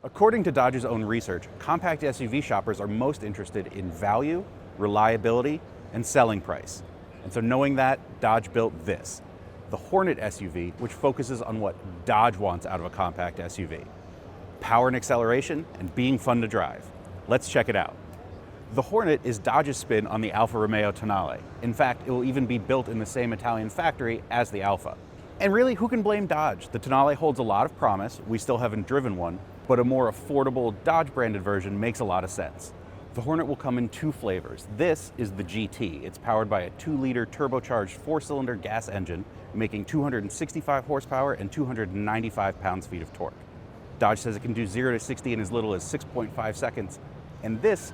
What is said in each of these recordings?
According to Dodge's own research, compact SUV shoppers are most interested in value, reliability, and selling price. And so knowing that, Dodge built this, the Hornet SUV, which focuses on what Dodge wants out of a compact SUV. Power and acceleration, and being fun to drive. Let's check it out. The Hornet is Dodge's spin on the Alfa Romeo Tonale. In fact, it will even be built in the same Italian factory as the Alfa. And really, who can blame Dodge? The Tonale holds a lot of promise. We still haven't driven one, but a more affordable Dodge-branded version makes a lot of sense. The Hornet will come in two flavors. This is the GT. It's powered by a 2-liter turbocharged 4-cylinder gas engine, making 265 horsepower and 295 pounds-feet of torque. Dodge says it can do 0 to 60 in as little as 6.5 seconds, and this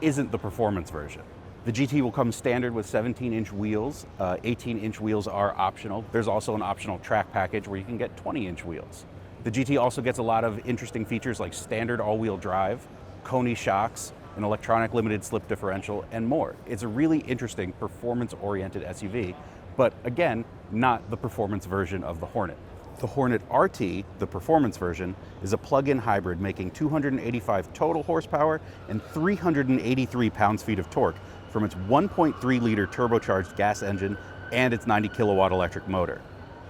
isn't the performance version. The GT will come standard with 17-inch wheels. 18-inch wheels are optional. There's also an optional track package where you can get 20-inch wheels. The GT also gets a lot of interesting features like standard all-wheel drive, Koni shocks, an electronic limited slip differential, and more. It's a really interesting performance-oriented SUV, but again, not the performance version of the Hornet. The Hornet RT, the performance version, is a plug-in hybrid making 285 total horsepower and 383 pounds-feet of torque from its 1.3-liter turbocharged gas engine and its 90-kilowatt electric motor.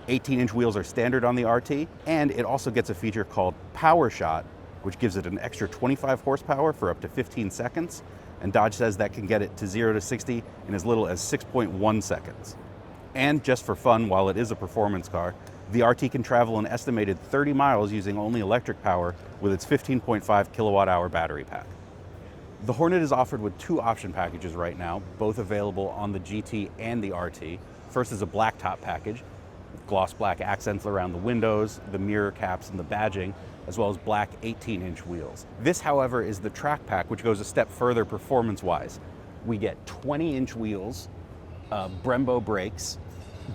18-inch wheels are standard on the RT, and it also gets a feature called Power Shot, which gives it an extra 25 horsepower for up to 15 seconds, and Dodge says that can get it to 0 to 60 in as little as 6.1 seconds. And just for fun, while it is a performance car, the RT can travel an estimated 30 miles using only electric power with its 15.5 kilowatt-hour battery pack. The Hornet is offered with two option packages right now, both available on the GT and the RT. First is a blacktop package, with gloss black accents around the windows, the mirror caps, and the badging, as well as black 18-inch wheels. This, however, is the track pack, which goes a step further performance-wise. We get 20-inch wheels, Brembo brakes,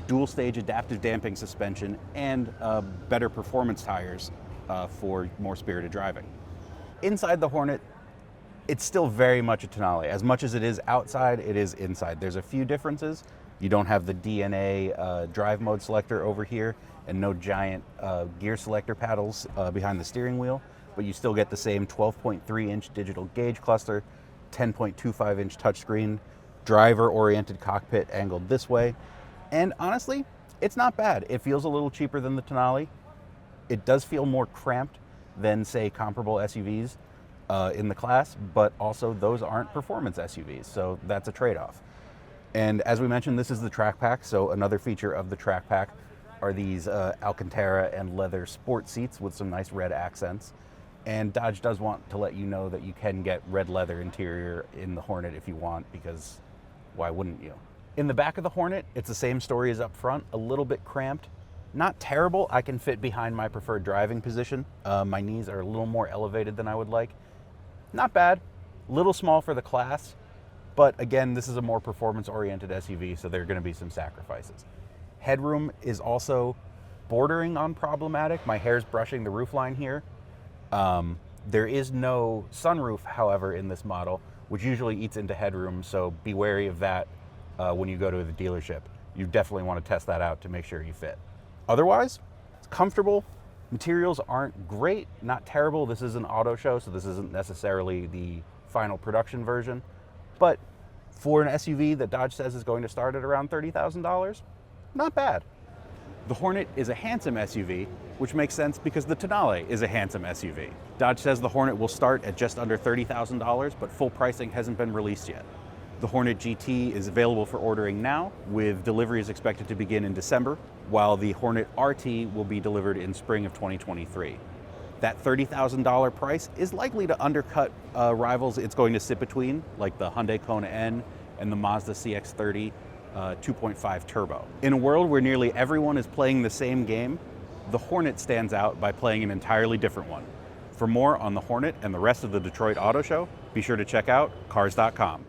dual-stage adaptive damping suspension, and better performance tires for more spirited driving. Inside the Hornet, it's still very much a Tonale. As much as it is outside, it is inside. There's a few differences. You don't have the DNA drive mode selector over here and no giant gear selector paddles behind the steering wheel, but you still get the same 12.3-inch digital gauge cluster, 10.25-inch touchscreen, driver-oriented cockpit angled this way, and honestly, it's not bad. It feels a little cheaper than the Tonale. It does feel more cramped than, say, comparable SUVs in the class, but also those aren't performance SUVs, so that's a trade-off. And as we mentioned, this is the track pack, so another feature of the track pack are these Alcantara and leather sport seats with some nice red accents. And Dodge does want to let you know that you can get red leather interior in the Hornet if you want, because why wouldn't you? In the back of the Hornet, it's the same story as up front, a little bit cramped. Not terrible. I can fit behind my preferred driving position. My knees are a little more elevated than I would like. Not bad. A little small for the class, but again, this is a more performance-oriented SUV, so there are going to be some sacrifices. Headroom is also bordering on problematic. My hair's brushing the roofline here. There is no sunroof, however, in this model, which usually eats into headroom, so be wary of that when you go to the dealership. You definitely want to test that out to make sure you fit. Otherwise, it's comfortable. Materials aren't great, not terrible. This is an auto show, so this isn't necessarily the final production version. But for an SUV that Dodge says is going to start at around $30,000, not bad. The Hornet is a handsome SUV, which makes sense because the Tonale is a handsome SUV. Dodge says the Hornet will start at just under $30,000, but full pricing hasn't been released yet. The Hornet GT is available for ordering now, with deliveries expected to begin in December, while the Hornet RT will be delivered in spring of 2023. That $30,000 price is likely to undercut rivals it's going to sit between, like the Hyundai Kona N and the Mazda CX-30 2.5 Turbo. In a world where nearly everyone is playing the same game, the Hornet stands out by playing an entirely different one. For more on the Hornet and the rest of the Detroit Auto Show, be sure to check out Cars.com.